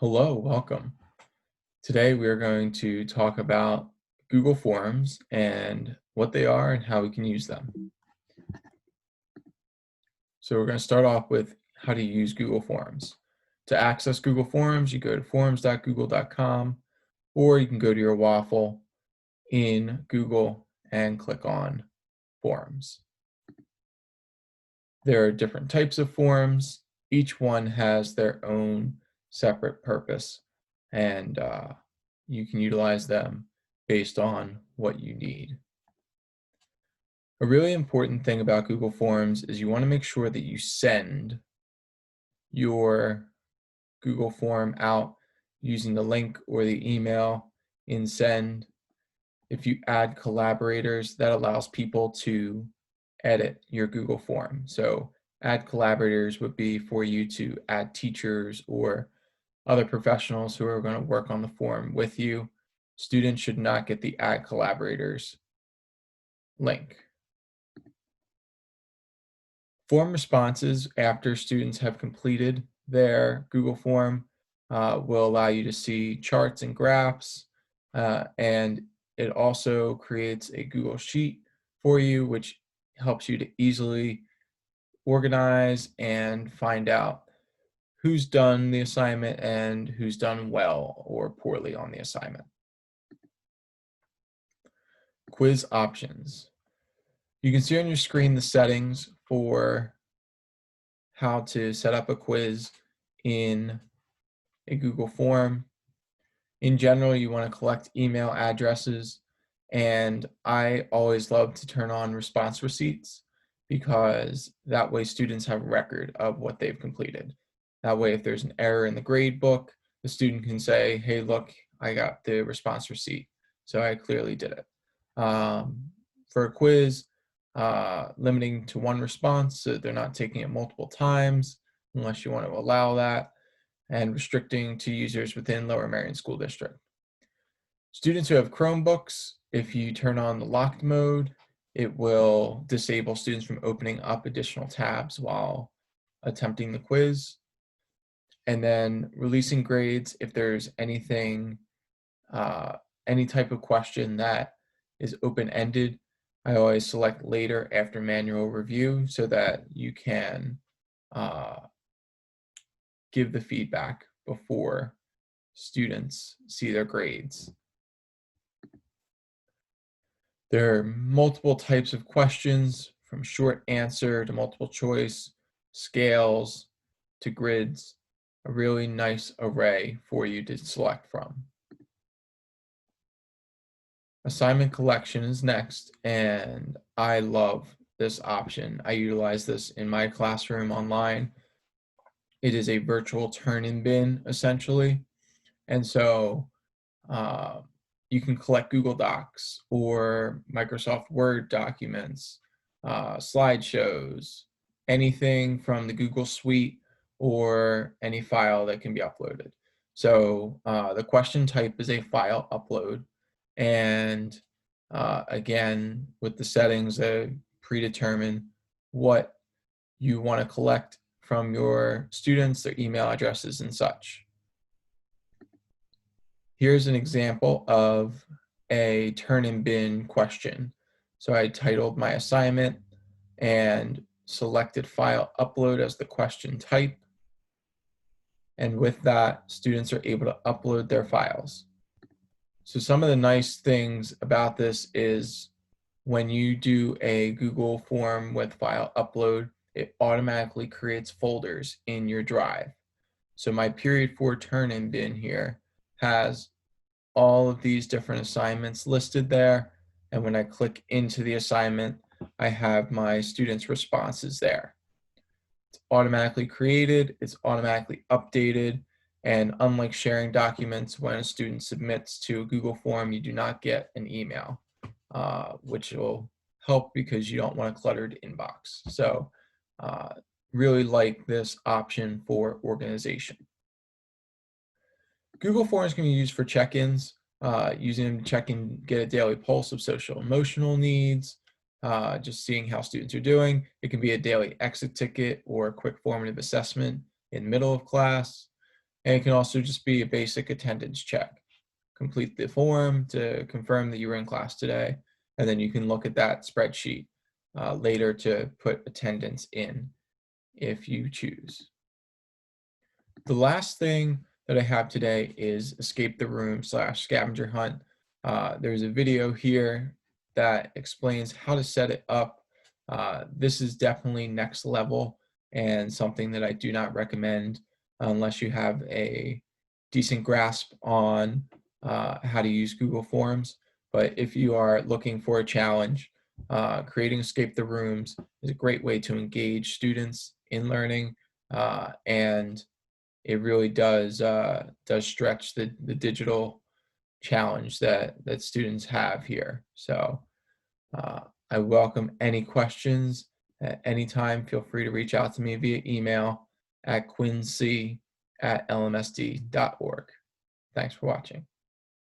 Hello, welcome. Today we are going to talk about Google Forms and what they are and how we can use them. So we're going to start off with how to use Google Forms. To access Google Forms, you go to forms.google.com, or you can go to your waffle in Google and click on Forms. There are different types of forms. Each one has their own separate purpose, and you can utilize them based on what you need. A really important thing about Google Forms is you want to make sure that you send your Google form out using the link or the email in send. If you add collaborators, that allows people to edit your Google form. So add collaborators would be for you to add teachers or other professionals who are going to work on the form with you. Students should not get the add collaborators link. Form responses after students have completed their Google form will allow you to see charts and graphs, and it also creates a Google Sheet for you, which helps you to easily organize and find out who's done the assignment and who's done well or poorly on the assignment. Quiz options. You can see on your screen the settings for how to set up a quiz in a Google form. In general, you want to collect email addresses, and I always love to turn on response receipts because that way students have a record of what they've completed. That way, if there's an error in the grade book, the student can say, hey, look, I got the response receipt, so I clearly did it. For a quiz, limiting to one response so they're not taking it multiple times unless you want to allow that, and restricting to users within Lower Merion School District. Students who have Chromebooks, if you turn on the locked mode, it will disable students from opening up additional tabs while attempting the quiz. And then releasing grades, if there's anything, any type of question that is open-ended, I always select later after manual review so that you can give the feedback before students see their grades. There are multiple types of questions, from short answer to multiple choice, scales to grids, a really nice array for you to select from. Assignment collection is next, and I love this option. I utilize this in my classroom online. It is a virtual turn-in bin, essentially. And so you can collect Google Docs or Microsoft Word documents, slideshows, anything from the Google Suite or any file that can be uploaded. So the question type is a file upload. And again, with the settings, predetermine what you want to collect from your students, their email addresses and such. Here's an example of a turn-in-bin question. So I titled my assignment and selected file upload as the question type. And with that, students are able to upload their files. So some of the nice things about this is when you do a Google form with file upload, it automatically creates folders in your drive. So my period 4 turn-in bin here has all of these different assignments listed there. And when I click into the assignment, I have my students' responses there. It's automatically created, it's automatically updated, and unlike sharing documents, when a student submits to a Google form, you do not get an email, which will help because you don't want a cluttered inbox. So really like this option for organization. Google Forms can be used for check-ins, using them to check and get a daily pulse of social emotional needs, just seeing how students are doing. It can be a daily exit ticket or a quick formative assessment in the middle of class. And it can also just be a basic attendance check. Complete the form to confirm that you were in class today, and then you can look at that spreadsheet later to put attendance in if you choose. The last thing that I have today is escape the room / scavenger hunt. There's a video here that explains how to set it up. This is definitely next level and something that I do not recommend unless you have a decent grasp on how to use Google Forms. But if you are looking for a challenge, creating escape the rooms is a great way to engage students in learning, and it really does stretch the digital challenge that students have here. So uh, I welcome any questions at any time. Feel free to reach out to me via email at quincy@lmsd.org. Thanks for watching.